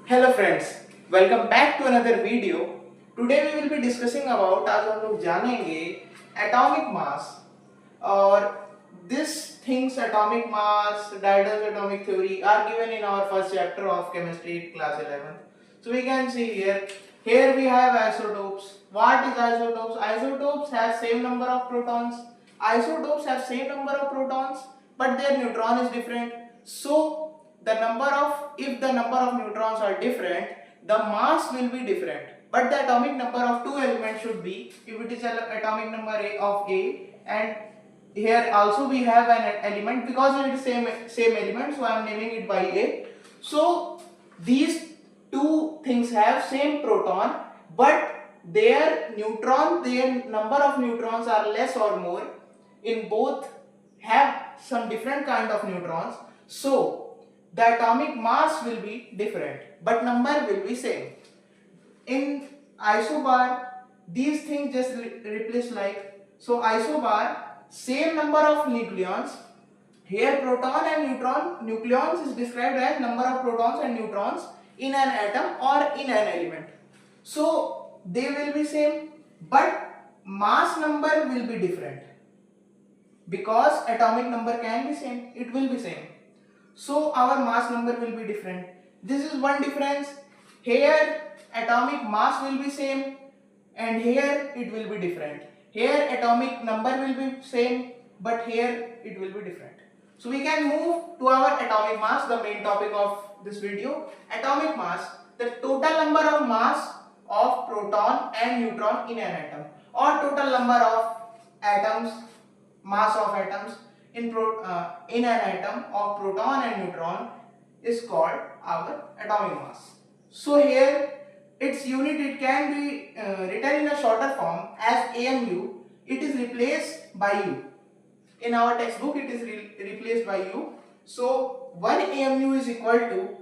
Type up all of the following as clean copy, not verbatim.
Hello friends, welcome back to another video. Today we will be discussing about आज हम लोग जानेंगे atomic mass और these things atomic mass, Dalton's atomic theory are given in our first chapter of chemistry class 11th. So we can see here we have isotopes. What is isotopes? Isotopes have same number of protons. Isotopes have same number of protons, but their neutron is different. So the number of if the number of neutrons are different, the mass will be different, but the atomic number of two elements should be, if it is an atomic number of A, and here also we have an element because it is same element, so I am naming it by A. So these two things have same proton, but their number of neutrons are less or more. In both have some different kind of neutrons, so the atomic mass will be different, but number will be same. In isobar, these things just replace like, so isobar, same number of nucleons. Here proton and neutron, nucleons is described as number of protons and neutrons in an atom or in an element. So they will be same, but mass number will be different. Because atomic number can be same, it will be same. So our mass number will be different. This is one difference. Here atomic mass will be same and here it will be different. Here atomic number will be same, but here it will be different. So we can move to our atomic mass, the main topic of this video. Atomic mass, the total number of mass of proton and neutron in an atom, or total number of atoms, mass of atoms in an atom of proton and neutron is called our atomic mass. So here its unit, it can be written in a shorter form as AMU. It is replaced by U. In our textbook it is replaced by U. So 1 AMU is equal to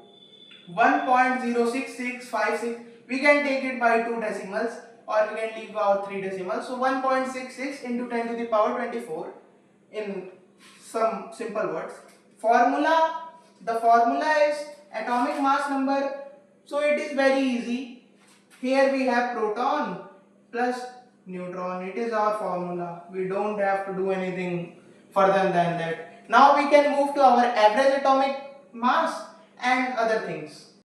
1.06656. We can take it by 2 decimals or we can leave out 3 decimals. So 1.66 into 10 to the power 24 in some simple words. The formula is atomic mass number. So it is very easy. Here we have proton plus neutron. It is our formula. We don't have to do anything further than that. Now we can move to our average atomic mass and other things.